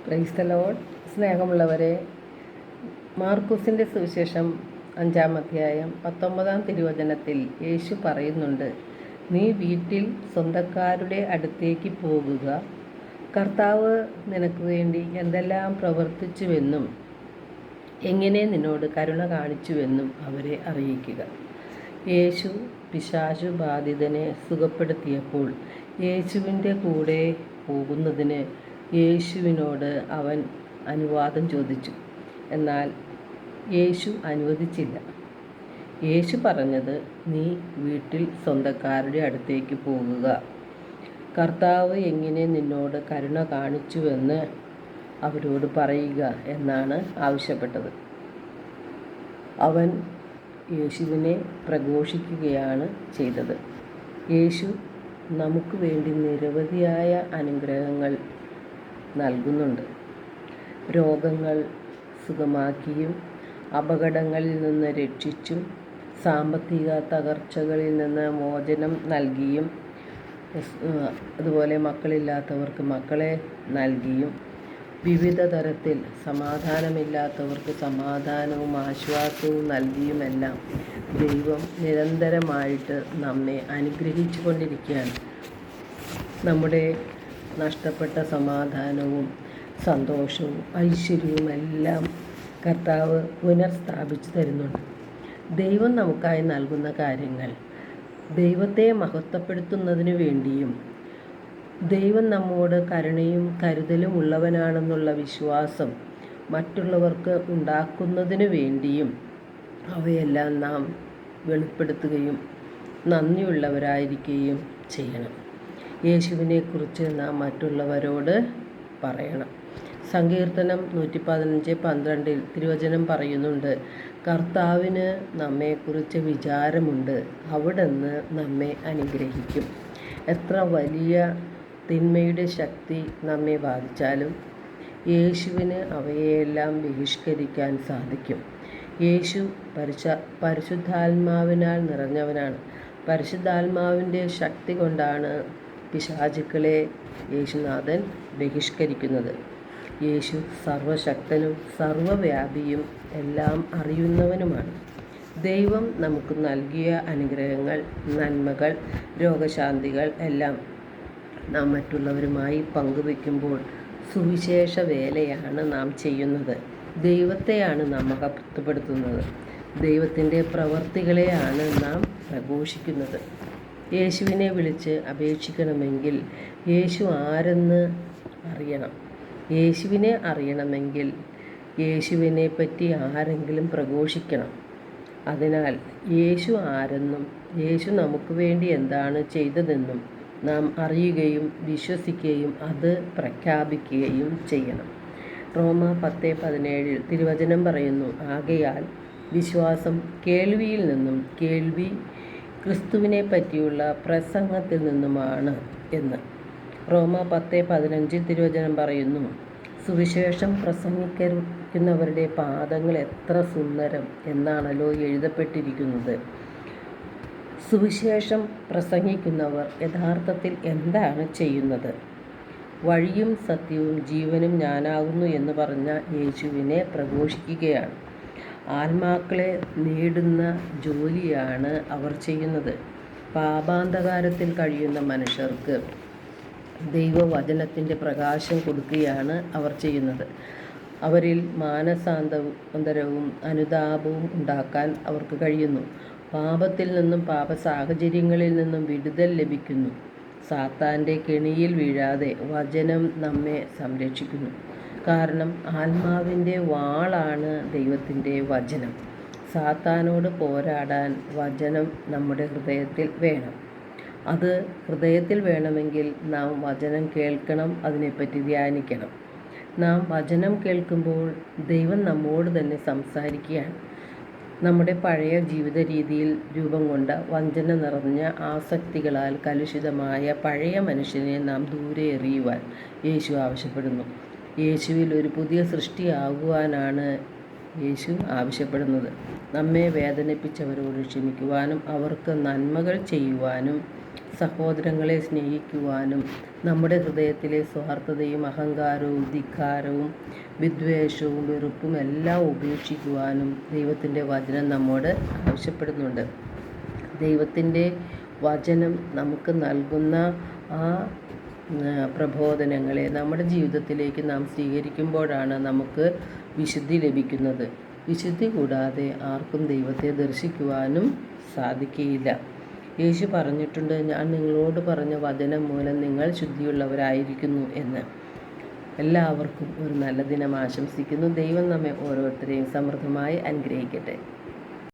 Praise the Lord. സ്നേഹമുള്ളവരെ, മാർക്കോസിൻ്റെ സുവിശേഷം 5-ാം അധ്യായം 19-ാം തിരുവചനത്തിൽ യേശു പറയുന്നുണ്ട്, നീ വീട്ടിൽ സ്വന്തക്കാരുടെ അടുത്തേക്ക് പോകുക, കർത്താവ് നിനക്ക് വേണ്ടി എന്തെല്ലാം പ്രവർത്തിച്ചുവെന്നും എങ്ങനെ നിന്നോട് കരുണ കാണിച്ചുവെന്നും അവരെ അറിയിക്കുക. യേശു പിശാചു ബാധിതനെ സുഖപ്പെടുത്തിയപ്പോൾ യേശുവിൻ്റെ കൂടെ പോകുന്നതിന് യേശുവിനോട് അവൻ അനുവാദം ചോദിച്ചു. എന്നാൽ യേശു അനുവദിച്ചില്ല. യേശു പറഞ്ഞത്, നീ വീട്ടിൽ സ്വന്തക്കാരുടെ അടുത്തേക്ക് പോകുക, കർത്താവ് എങ്ങനെ നിന്നോട് കരുണ കാണിച്ചുവെന്ന് അവരോട് പറയുക എന്നാണ് ആവശ്യപ്പെട്ടത്. അവൻ യേശുവിനെ പ്രഘോഷിക്കുകയാണ് ചെയ്തത്. യേശു നമുക്ക് വേണ്ടി നിരവധിയായ അനുഗ്രഹങ്ങൾ നൽകുന്നുണ്ട്. രോഗങ്ങൾ സുഖമാക്കിയും അപകടങ്ങളിൽ നിന്ന് രക്ഷിച്ചും സാമ്പത്തിക തകർച്ചകളിൽ നിന്ന് മോചനം നൽകിയും അതുപോലെ മക്കളില്ലാത്തവർക്ക് മക്കളെ നൽകിയും വിവിധ തരത്തിൽ സമാധാനമില്ലാത്തവർക്ക് സമാധാനവും ആശ്വാസവും നൽകിയുമെല്ലാം ദൈവം നിരന്തരമായിട്ട് നമ്മെ അനുഗ്രഹിച്ചു കൊണ്ടിരിക്കുകയാണ്. നമ്മുടെ നഷ്ടപ്പെട്ട സമാധാനവും സന്തോഷവും ഐശ്വര്യവും എല്ലാം കർത്താവ് പുനഃസ്ഥാപിച്ചു തരുന്നുണ്ട്. ദൈവം നമുക്കായി നൽകുന്ന കാര്യങ്ങൾ ദൈവത്തെ മഹത്വപ്പെടുത്തുന്നതിനു വേണ്ടിയും ദൈവം നമ്മോട് കരുണയും കരുതലും ഉള്ളവനാണെന്നുള്ള വിശ്വാസം മറ്റുള്ളവർക്ക് ഉണ്ടാക്കുന്നതിനു വേണ്ടിയും അവയെല്ലാം നാം വെളിപ്പെടുത്തുകയും നന്ദിയുള്ളവരായിരിക്കുകയും ചെയ്യണം. യേശുവിനെക്കുറിച്ച് നാം മറ്റുള്ളവരോട് പറയണം. സങ്കീർത്തനം 115:12 തിരുവചനം പറയുന്നുണ്ട്, കർത്താവിന് നമ്മെക്കുറിച്ച് വിചാരമുണ്ട്, അവിടുന്ന് നമ്മെ അനുഗ്രഹിക്കും. എത്ര വലിയ തിന്മയുടെ ശക്തി നമ്മെ ബാധിച്ചാലും യേശുവിന് അവയെല്ലാം ബഹിഷ്കരിക്കാൻ സാധിക്കും. യേശു പരിശുദ്ധാത്മാവിനാൽ നിറഞ്ഞവനാണ്. പരിശുദ്ധാത്മാവിൻ്റെ ശക്തി കൊണ്ടാണ് പിശാചുക്കളെ യേശുനാഥൻ ബഹിഷ്കരിക്കുന്നത്. യേശു സർവശക്തനും സർവവ്യാപിയും എല്ലാം അറിയുന്നവനുമാണ്. ദൈവം നമുക്ക് നൽകിയ അനുഗ്രഹങ്ങൾ, നന്മകൾ, രോഗശാന്തികൾ എല്ലാം നാം മറ്റുള്ളവരുമായി പങ്കുവയ്ക്കുമ്പോൾ സുവിശേഷ വേലയാണ് നാം ചെയ്യുന്നത്. ദൈവത്തെയാണ് നാം മഹത്വപ്പെടുത്തുന്നത്. ദൈവത്തിൻ്റെ പ്രവർത്തികളെയാണ് നാം പ്രഘോഷിക്കുന്നത്. യേശുവിനെ വിളിച്ച് അപേക്ഷിക്കണമെങ്കിൽ യേശു ആരെന്ന് അറിയണം. യേശുവിനെ അറിയണമെങ്കിൽ യേശുവിനെ പറ്റി ആരെങ്കിലും പ്രഘോഷിക്കണം. അതിനാൽ യേശു ആരെന്നും യേശു നമുക്ക് വേണ്ടി എന്താണ് ചെയ്തതെന്നും നാം അറിയുകയും വിശ്വസിക്കുകയും അത് പ്രഖ്യാപിക്കുകയും ചെയ്യണം. റോമ 10:17 തിരുവചനം പറയുന്നു, ആകയാൽ വിശ്വാസം കേൾവിയിൽ നിന്നും, കേൾവി ക്രിസ്തുവിനെ പറ്റിയുള്ള പ്രസംഗത്തിൽ നിന്നുമാണ് എന്ന്. റോമ 10:15 തിരുവചനം പറയുന്നു, സുവിശേഷം പ്രസംഗിക്കുന്നവരുടെ പാദങ്ങൾ എത്ര സുന്ദരം എന്നാണല്ലോ എഴുതപ്പെട്ടിരിക്കുന്നത്. സുവിശേഷം പ്രസംഗിക്കുന്നവർ യഥാർത്ഥത്തിൽ എന്താണ് ചെയ്യുന്നത്? വഴിയും സത്യവും ജീവനും ഞാനാകുന്നു എന്ന് പറഞ്ഞ യേശുവിനെ പ്രഘോഷിക്കുകയാണ്. ആത്മാക്കളെ നേടുന്ന ജോലിയാണ് അവർ ചെയ്യുന്നത്. പാപാന്ധകാരത്തിൽ കഴിയുന്ന മനുഷ്യർക്ക് ദൈവവചനത്തിൻ്റെ പ്രകാശം കൊടുക്കുകയാണ് അവർ ചെയ്യുന്നത്. അവരിൽ മാനസാന്തരവും അനുതാപവും ഉണ്ടാക്കാൻ അവർക്ക് കഴിയുന്നു. പാപത്തിൽ നിന്നും പാപ സാഹചര്യങ്ങളിൽ നിന്നും വിടുതൽ ലഭിക്കുന്നു. സാത്താൻ്റെ കെണിയിൽ വീഴാതെ വചനം നമ്മെ സംരക്ഷിക്കുന്നു. കാരണം ആത്മാവിൻ്റെ വാളാണ് ദൈവത്തിൻ്റെ വചനം. സാത്താനോട് പോരാടാൻ വചനം നമ്മുടെ ഹൃദയത്തിൽ വേണം. അത് ഹൃദയത്തിൽ വേണമെങ്കിൽ നാം വചനം കേൾക്കണം, അതിനെപ്പറ്റി ധ്യാനിക്കണം. നാം വചനം കേൾക്കുമ്പോൾ ദൈവം നമ്മോട് തന്നെ സംസാരിക്കുകയാണ്. നമ്മുടെ പഴയ ജീവിത രീതിയിൽ രൂപം കൊണ്ട വഞ്ചന നിറഞ്ഞ ആസക്തികളാൽ കലുഷിതമായ പഴയ മനുഷ്യനെ നാം ദൂരെ എറിയുവാൻ യേശു ആവശ്യപ്പെടുന്നു. യേശുവിൽ ഒരു പുതിയ സൃഷ്ടിയാകുവാനാണ് യേശു ആവശ്യപ്പെടുന്നത്. നമ്മെ വേദനിപ്പിച്ചവരോട് ക്ഷമിക്കുവാനും അവർക്ക് നന്മകൾ ചെയ്യുവാനും സഹോദരങ്ങളെ സ്നേഹിക്കുവാനും നമ്മുടെ ഹൃദയത്തിലെ സ്വാർത്ഥതയും അഹങ്കാരവും ധിക്കാരവും വിദ്വേഷവും വെറുപ്പും എല്ലാം ഉപേക്ഷിക്കുവാനും ദൈവത്തിൻ്റെ വചനം നമ്മോട് ആവശ്യപ്പെടുന്നുണ്ട്. ദൈവത്തിൻ്റെ വചനം നമുക്ക് നൽകുന്ന ആ പ്രബോധനങ്ങളെ നമ്മുടെ ജീവിതത്തിലേക്ക് നാം സ്വീകരിക്കുമ്പോഴാണ് നമുക്ക് വിശുദ്ധി ലഭിക്കുന്നത്. വിശുദ്ധി കൂടാതെ ആർക്കും ദൈവത്തെ ദർശിക്കുവാനും സാധിക്കുകയില്ല. യേശു പറഞ്ഞിട്ടുണ്ട്, ഞാൻ നിങ്ങളോട് പറഞ്ഞ വചനം മൂലം നിങ്ങൾ ശുദ്ധിയുള്ളവരായിരിക്കുന്നു എന്ന്. എല്ലാവർക്കും ഒരു നല്ല ദിനം ആശംസിക്കുന്നു. ദൈവം നമ്മെ ഓരോരുത്തരെയും സമൃദ്ധമായി അനുഗ്രഹിക്കട്ടെ.